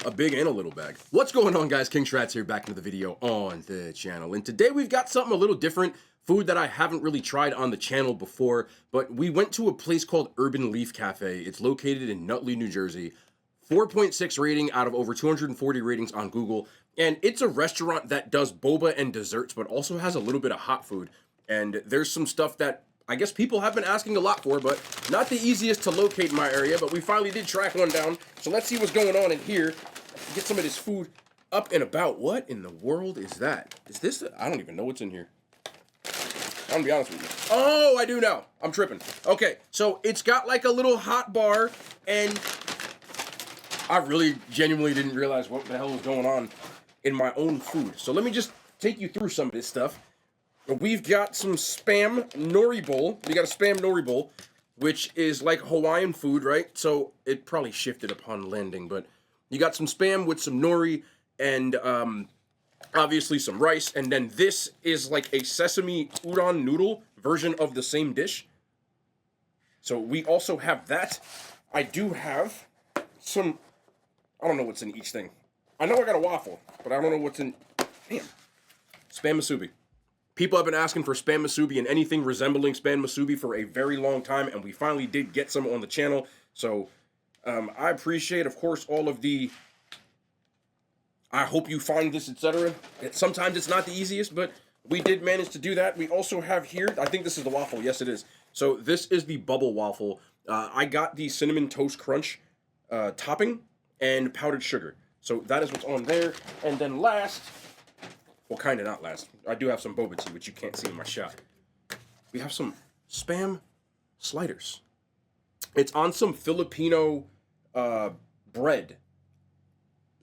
a big and a little bag. What's going on, guys? King Shrats here, back into the video on the channel. And today we've got something a little different, food that I haven't really tried on the channel before, but we went to a place called Urban Leaf Cafe. It's located in Nutley, New Jersey. 4.6 rating out of over 240 ratings on Google. And it's a restaurant that does boba and desserts, but also has a little bit of hot food. And there's some stuff that I guess people have been asking a lot for, but not the easiest to locate in my area, but we finally did track one down. So let's see what's going on in here. Get some of this food up and about. What in the world is that? Is this, I don't even know what's in here. I'm gonna be honest with you. Oh, I do know. I'm tripping. Okay, so it's got like a little hot bar, and I really genuinely didn't realize what the hell was going on in my own food. So let me just take you through some of this stuff. We've got some Spam Nori bowl. We got a Spam Nori bowl, which is like Hawaiian food, right? So it probably shifted upon landing, but you got some Spam with some Nori and obviously some rice. And then this is like a sesame udon noodle version of the same dish. So we also have that. I do have some, I don't know what's in each thing. I know I got a waffle, but I don't know what's in, damn, Spam Musubi. People have been asking for Spam Musubi and anything resembling Spam Musubi for a very long time, and we finally did get some on the channel. So I appreciate, of course, all of the I hope you find this, etc. Sometimes it's not the easiest, but we did manage to do that. We also have here, I think this is the waffle. Yes, it is. So this is the bubble waffle. I got the cinnamon toast crunch topping and powdered sugar. So that is what's on there. And then last, well, kind of not last, I do have some boba tea, which you can't see in my shot. We have some Spam sliders. It's on some Filipino bread.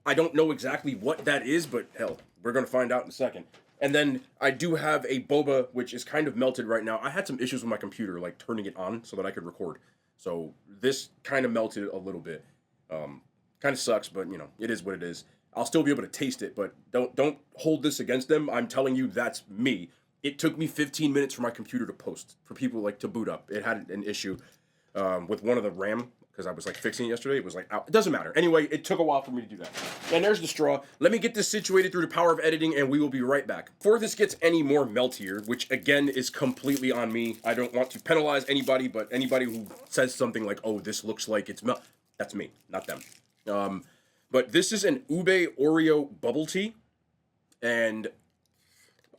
I don't know exactly what that is, but hell, we're going to find out in a second. And then I do have a boba, which is kind of melted right now. I had some issues with my computer, like turning it on so that I could record. So this kind of melted a little bit. Kind of sucks, but you know, it is what it is. I'll still be able to taste it, but don't hold this against them. I'm telling you, that's me. It took me 15 minutes for my computer to post, for people like to boot up. It had an issue with one of the RAM, because I was like fixing it yesterday. It was like out. It doesn't matter. Anyway, it took a while for me to do that. And there's the straw. Let me get this situated through the power of editing, and we will be right back. Before this gets any more meltier, which again is completely on me. I don't want to penalize anybody, but anybody who says something like, "Oh, this looks like it's melt," that's me, not them. But this is an ube Oreo bubble tea, and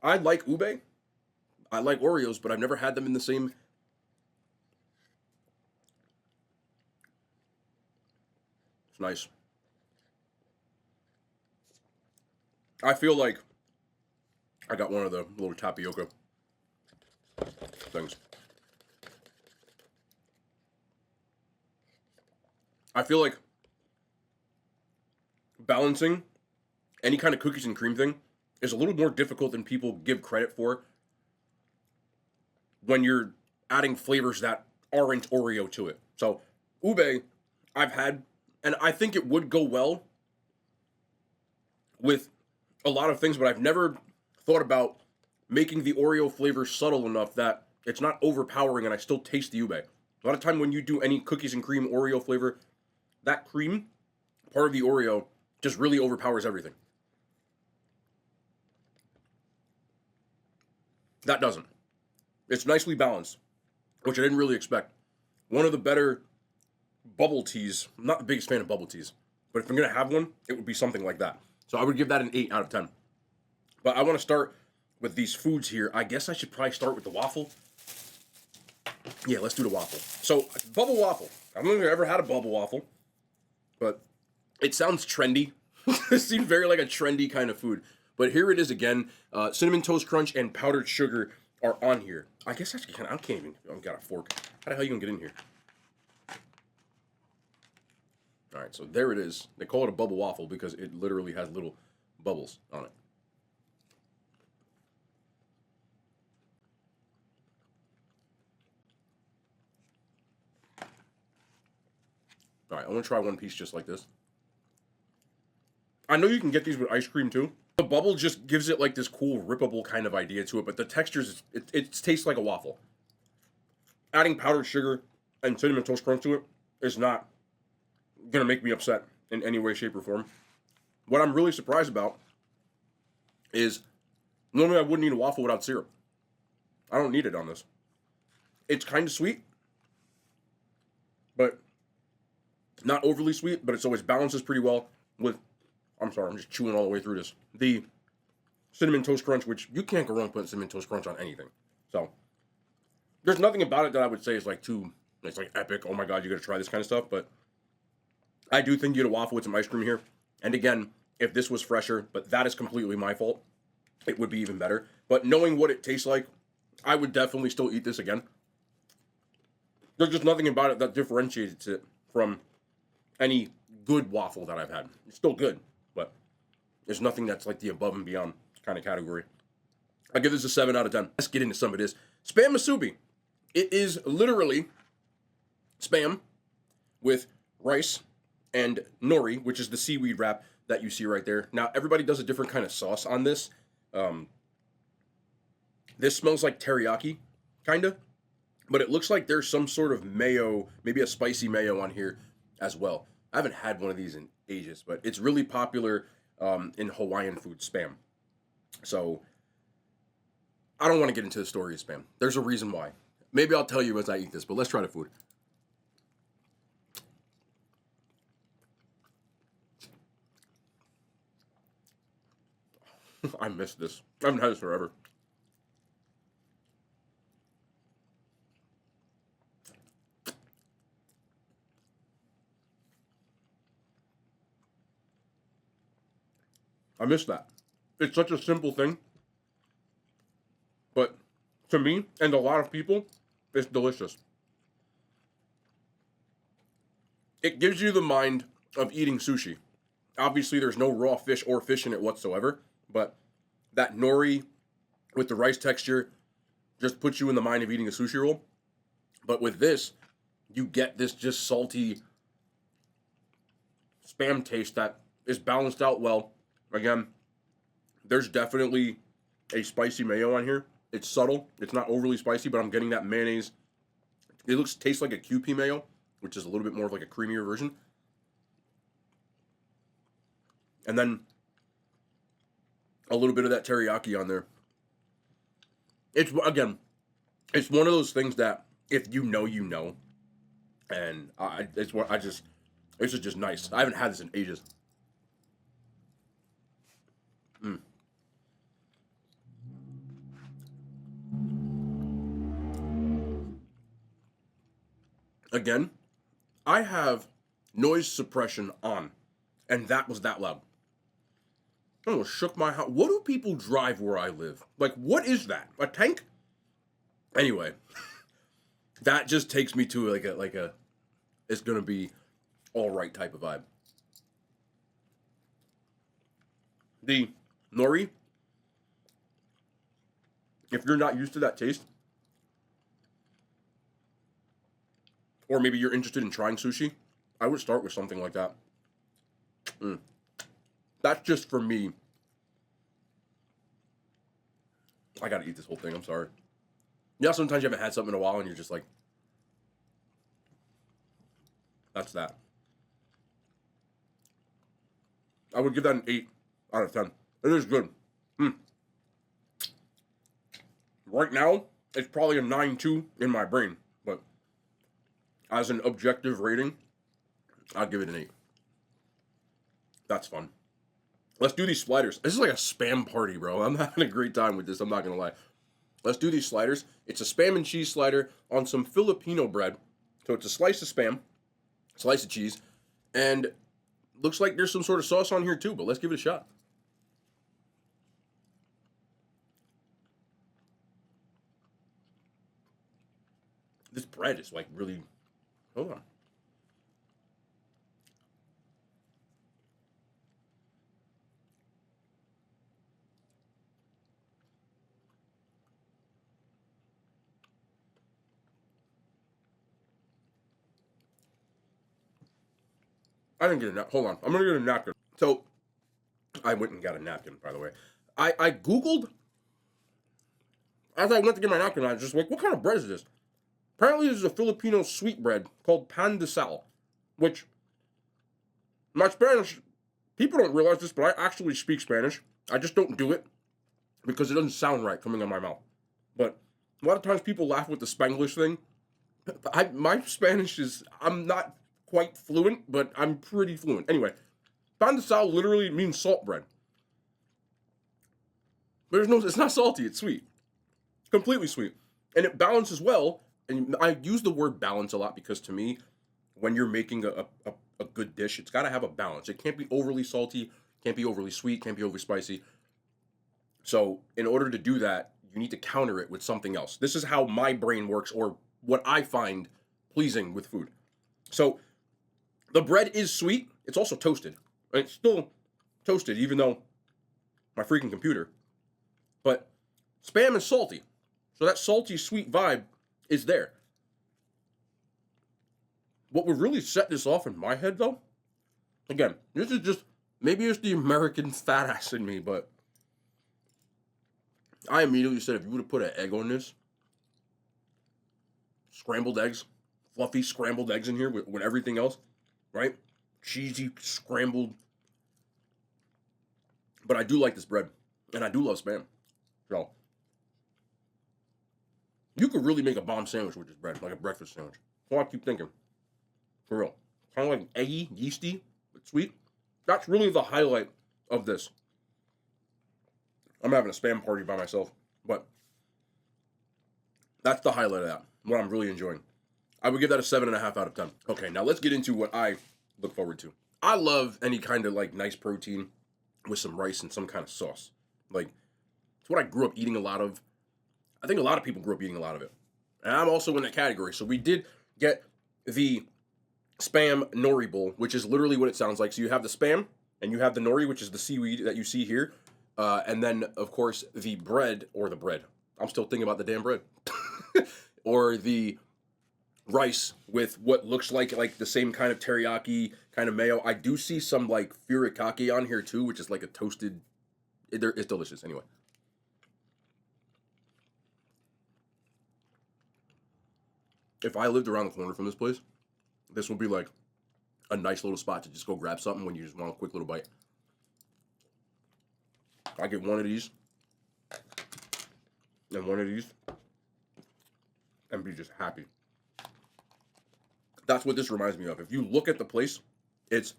I like ube. I like Oreos, but I've never had them in the same. It's nice. I feel like I got one of the little tapioca things. I feel like balancing any kind of cookies and cream thing is a little more difficult than people give credit for when you're adding flavors that aren't Oreo to it. So ube I've had, and I think it would go well with a lot of things, but I've never thought about making the Oreo flavor subtle enough that it's not overpowering and I still taste the ube. A lot of time when you do any cookies and cream Oreo flavor, that cream, part of the Oreo, just really overpowers everything. That doesn't. It's nicely balanced, which I didn't really expect. One of the better bubble teas. I'm not the biggest fan of bubble teas, but if I'm going to have one, it would be something like that. So I would give that an 8 out of 10. But I want to start with these foods here. I guess I should probably start with the waffle. Yeah, let's do the waffle. So, bubble waffle. I've never ever had a bubble waffle, but it sounds trendy. It seems very like a trendy kind of food. But here it is again. Cinnamon Toast Crunch and powdered sugar are on here. I guess I can't even. I've got a fork. How the hell are you going to get in here? All right, so there it is. They call it a bubble waffle because it literally has little bubbles on it. All right, I want to try one piece just like this. I know you can get these with ice cream too. The bubble just gives it like this cool rippable kind of idea to it, but the textures, it tastes like a waffle. Adding powdered sugar and cinnamon toast crunch to it is not gonna make me upset in any way, shape, or form. What I'm really surprised about is normally I wouldn't eat a waffle without syrup. I don't need it on this. It's kind of sweet, but not overly sweet, but it's always balances pretty well with, I'm sorry, I'm just chewing all the way through this. The Cinnamon Toast Crunch, which you can't go wrong putting Cinnamon Toast Crunch on anything. So, there's nothing about it that I would say is like it's like epic, oh my god, you gotta try this kind of stuff, but I do think you get a waffle with some ice cream here. And again, if this was fresher, but that is completely my fault, it would be even better. But knowing what it tastes like, I would definitely still eat this again. There's just nothing about it that differentiates it from any good waffle that I've had. It's still good, but there's nothing that's like the above and beyond kind of category. I give this a 7 out of 10. Let's get into some of this. Spam musubi. It is literally spam with rice and nori, which is the seaweed wrap that you see right there. Now, everybody does a different kind of sauce on this. This smells like teriyaki, kind of. But it looks like there's some sort of mayo, maybe a spicy mayo on here as well. I haven't had one of these in ages, but it's really popular in Hawaiian food, spam. So, I don't want to get into the story of spam. There's a reason why. Maybe I'll tell you as I eat this, but let's try the food. I miss this. I haven't had this forever. I miss that. It's such a simple thing. But to me, and a lot of people, it's delicious. It gives you the mind of eating sushi. Obviously, there's no raw fish or fish in it whatsoever. But that nori with the rice texture just puts you in the mind of eating a sushi roll. But with this, you get this just salty spam taste that is balanced out well. Again, there's definitely a spicy mayo on here. It's subtle. It's not overly spicy, but I'm getting that mayonnaise. It tastes like a QP mayo, which is a little bit more of like a creamier version. And then a little bit of that teriyaki on there. It's, again, it's one of those things that if you know, you know. And this is just nice. I haven't had this in ages. Again, I have noise suppression on, and that was that loud. I almost shook my house. What do people drive where I live? Like, what is that? A tank? Anyway, that just takes me to like a it's gonna be all right type of vibe. The nori, if you're not used to that taste, or maybe you're interested in trying sushi, I would start with something like that. That's just for me. I gotta eat this whole thing, I'm sorry. Yeah, sometimes you haven't had something in a while and you're just like, that's that. I would give that an 8 out of 10. It is good. Right now, it's probably a 9.2 in my brain, but as an objective rating, I'll give it an 8. That's fun. Let's do these sliders. This is like a spam party, bro. I'm having a great time with this, I'm not gonna lie. Let's do these sliders. It's a spam and cheese slider on some Filipino bread. So it's a slice of spam, slice of cheese, and looks like there's some sort of sauce on here too, but let's give it a shot. This bread is like really, hold on. I didn't get a napkin. Hold on. I'm going to get a napkin. So, I went and got a napkin, by the way. I Googled, as I went to get my napkin, I was just like, what kind of bread is this? Apparently, this is a Filipino sweet bread called pan de sal, which my Spanish People don't realize this, but I actually speak Spanish. I just don't do it because it doesn't sound right coming out of my mouth. But a lot of times people laugh with the Spanglish thing. My Spanish is, I'm not quite fluent, but I'm pretty fluent. Anyway, pan de sal literally means salt bread. There's no, it's not salty, it's sweet. It's completely sweet. And it balances well, and I use the word balance a lot because to me, when you're making a good dish, it's got to have a balance. It can't be overly salty, can't be overly sweet, can't be overly spicy. So in order to do that, you need to counter it with something else. This is how my brain works, or what I find pleasing with food. So the bread is sweet. It's also toasted. And it's still toasted, even though my freaking computer. But Spam is salty. So that salty, sweet vibe is there. What would really set this off in my head, though, again, this is just, maybe it's the American fat ass in me, but I immediately said if you would have put an egg on this, scrambled eggs, fluffy scrambled eggs in here with everything else, right? Cheesy, scrambled. But I do like this bread, and I do love Spam. So, you could really make a bomb sandwich with this bread, like a breakfast sandwich. That's all I keep thinking. For real. Kind of like eggy, yeasty, but sweet. That's really the highlight of this. I'm having a Spam party by myself, but that's the highlight of that. What I'm really enjoying. I would give that a 7.5 out of 10. Okay, now let's get into what I look forward to. I love any kind of like nice protein with some rice and some kind of sauce. Like, it's what I grew up eating a lot of. I think a lot of people grew up eating a lot of it. And I'm also in that category. So we did get the Spam Nori bowl, which is literally what it sounds like. So you have the Spam, and you have the Nori, which is the seaweed that you see here. And then, of course, the bread, or the bread. I'm still thinking about the damn bread. Or the rice with what looks like the same kind of teriyaki kind of mayo. I do see some like furikake on here too, which is like a toasted. It's delicious anyway. If I lived around the corner from this place, this would be like a nice little spot to just go grab something when you just want a quick little bite. I get one of these and one of these and be just happy. That's what this reminds me of. If you look at the place, it's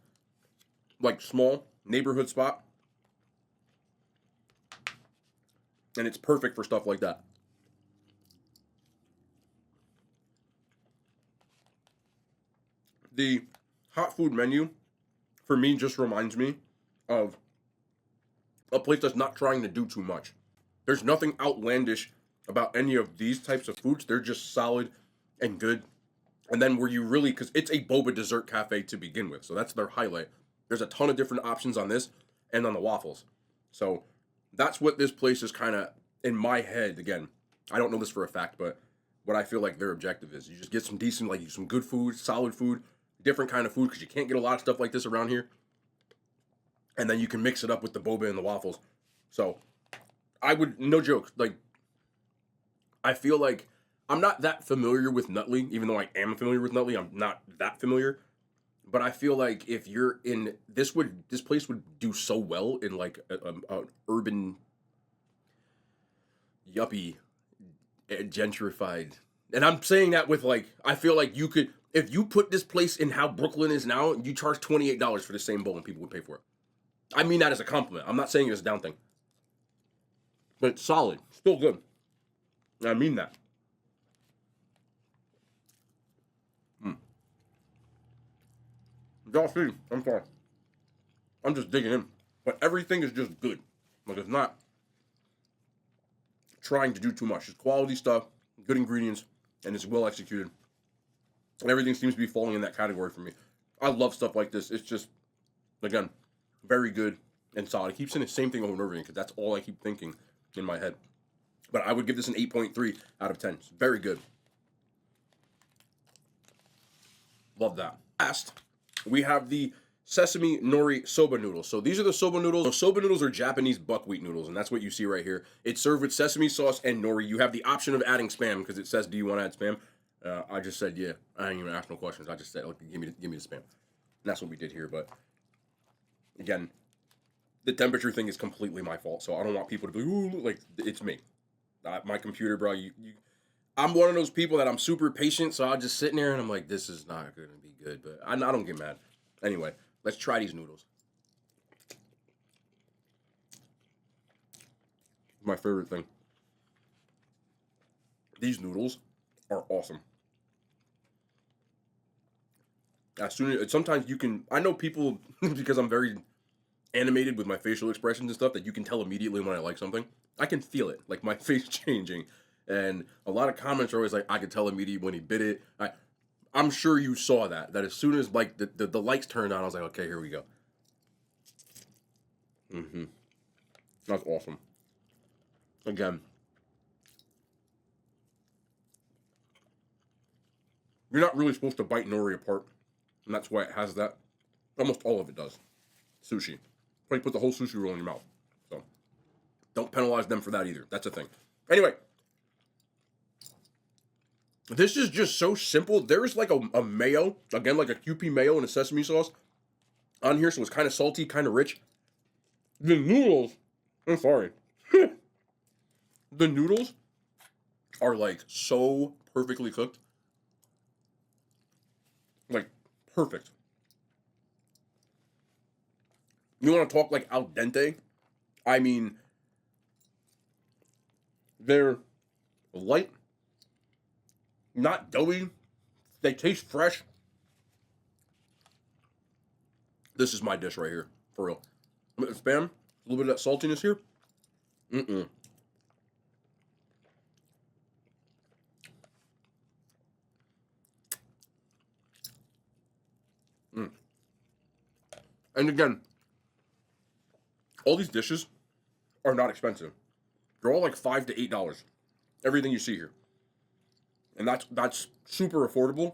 like small neighborhood spot, and it's perfect for stuff like that. The hot food menu for me just reminds me of a place that's not trying to do too much. There's nothing outlandish about any of these types of foods. They're just solid and good. And then where you really, because it's a boba dessert cafe to begin with, so that's their highlight. There's a ton of different options on this and on the waffles. So that's what this place is kind of, in my head, again, I don't know this for a fact, but what I feel like their objective is. You just get some decent, like some good food, solid food, different kind of food, because you can't get a lot of stuff like this around here. And then you can mix it up with the boba and the waffles. So I would, no joke, like, I feel like I'm not that familiar with Nutley, even though I am familiar with Nutley. I'm not that familiar, but I feel like if you're in this place would do so well in like a urban, yuppie, gentrified. And I'm saying that with like, I feel like you could, if you put this place in how Brooklyn is now, you charge $28 for the same bowl and people would pay for it. I mean that as a compliment. I'm not saying it as a down thing, but it's solid, still good. And I mean that. Y'all see, I'm sorry. I'm just digging in. But everything is just good. Like, it's not trying to do too much. It's quality stuff, good ingredients, and it's well executed. And everything seems to be falling in that category for me. I love stuff like this. It's just, again, very good and solid. I keep saying the same thing over and over again because that's all I keep thinking in my head. But I would give this an 8.3 out of 10. It's very good. Love that. Last, we have the sesame nori soba noodles. So these are the soba noodles. So soba noodles are Japanese buckwheat noodles, and that's what you see right here. It's served with sesame sauce and nori. You have the option of adding Spam because it says, do you want to add Spam? I just said, yeah. I didn't even ask no questions. I just said, give me the Spam. And that's what we did here, but Again, the temperature thing is completely my fault, so I don't want people to be, ooh, like, it's me. My computer, bro, I'm one of those people that I'm super patient, so I'll just sit in there and I'm like, this is not going to be good, but I don't get mad. Anyway, let's try these noodles. My favorite thing. These noodles are awesome. Sometimes you can, I know people, because I'm very animated with my facial expressions and stuff, that you can tell immediately when I like something. I can feel it, like my face changing. And a lot of comments are always like, I could tell immediately when he bit it. I'm sure you saw that as soon as like the lights turned on, I was like, okay, here we go. That's awesome. Again, you're not really supposed to bite nori apart, and that's why it has that. Almost all of it does. Sushi. But you put the whole sushi roll in your mouth. So don't penalize them for that either. That's a thing. Anyway, this is just so simple. There's like a mayo, again, like a QP mayo and a sesame sauce on here, so it's kind of salty, kind of rich. The noodles, I'm sorry. The noodles are like so perfectly cooked. Like, perfect. You want to talk like al dente? I mean, they're light, not doughy. They taste fresh. This is my dish right here, for real. Spam, a little bit of that saltiness here. And again, all these dishes are not expensive. They're all like $5 to $8. Everything you see here. And that's super affordable.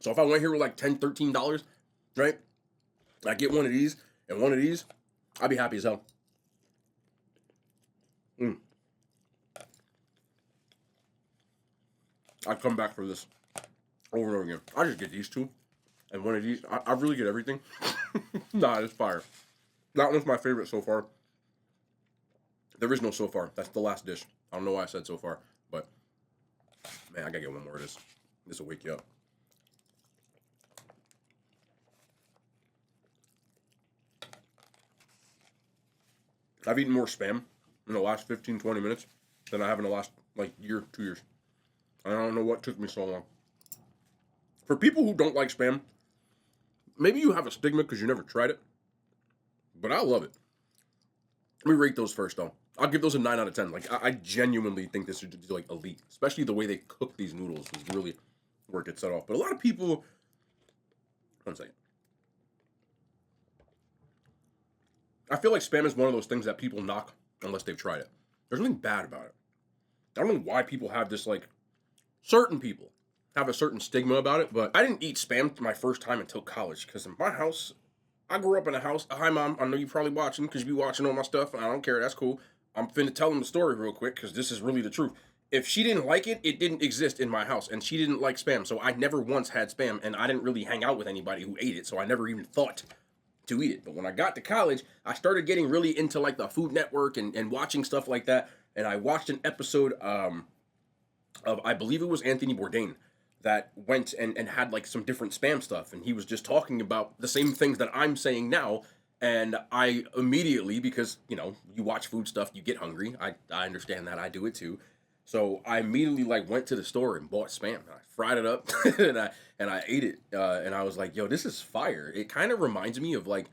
So if I went here with like $10, $13, right? I get one of these and one of these, I'd be happy as hell. I'd come back for this over and over again. I just get these two. And one of these, I really get everything. Nah, it's fire. That one's my favorite so far. There is no so far. That's the last dish. I don't know why I said so far, but man, I gotta get one more of this. This will wake you up. I've eaten more Spam in the last 15, 20 minutes than I have in the last, like, year, 2 years. I don't know what took me so long. For people who don't like Spam, maybe you have a stigma because you never tried it, but I love it. Let me rate those first, though. I'll give those a 9 out of 10. Like, I genuinely think this is, like, elite. Especially the way they cook these noodles is really where it gets set off. But a lot of people... One second. I feel like Spam is one of those things that people knock unless they've tried it. There's nothing bad about it. I don't know why people have this, like... Certain people have a certain stigma about it, but I didn't eat Spam my first time until college, because in my house, I grew up in a house. Hi, Mom. I know you're probably watching, because you be watching all my stuff. I don't care. That's cool. I'm finna tell them the story real quick, because this is really the truth. If she didn't like it, it didn't exist in my house, and she didn't like Spam, so I never once had Spam, and I didn't really hang out with anybody who ate it, so I never even thought to eat it. But when I got to college, I started getting really into, like, the Food Network and watching stuff like that, and I watched an episode of, I believe it was Anthony Bourdain, that went and had like some different Spam stuff, and he was just talking about the same things that I'm saying now, and I immediately, because, you know, you watch food stuff, you get hungry, I understand that, I do it too, so I immediately like went to the store and bought Spam, and I fried it up, and I ate it, and I was like, yo, this is fire. It kind of reminds me of like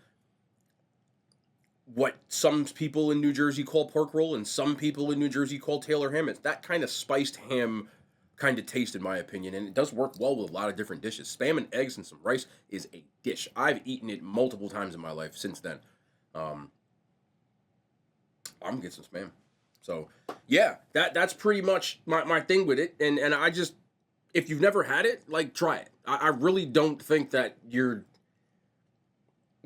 what some people in New Jersey call pork roll and some people in New Jersey call Taylor ham. It's that kind of spiced ham kind of taste, in my opinion, and it does work well with a lot of different dishes. Spam and eggs and some rice is a dish. I've eaten it multiple times in my life since then. I'm gonna get some Spam. So yeah, that's pretty much my thing with it. And I just, if you've never had it, like, try it. I really don't think that you're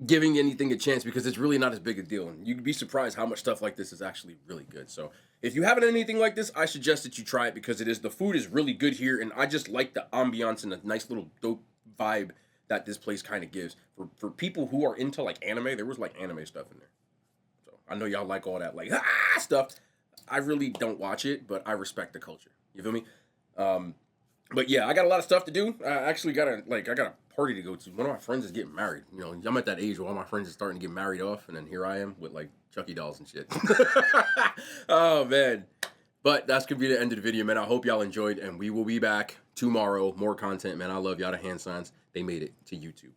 giving anything a chance, because it's really not as big a deal, and you'd be surprised how much stuff like this is actually really good. So if you haven't had anything like this, I suggest that you try it, because the food is really good here, and I just like the ambiance and the nice little dope vibe that this place kind of gives. For people who are into like anime, there was like anime stuff in there. So I know y'all like all that like stuff. I really don't watch it, but I respect the culture. You feel me? But yeah, I got a lot of stuff to do. I actually got a party to go to. One of my friends is getting married. You know, I'm at that age where all my friends are starting to get married off, and then here I am with like Chucky dolls and shit. Oh man. But that's gonna be the end of the video, man. I hope y'all enjoyed, and we will be back tomorrow. More content, man. I love y'all. The hand signs, they made it to YouTube.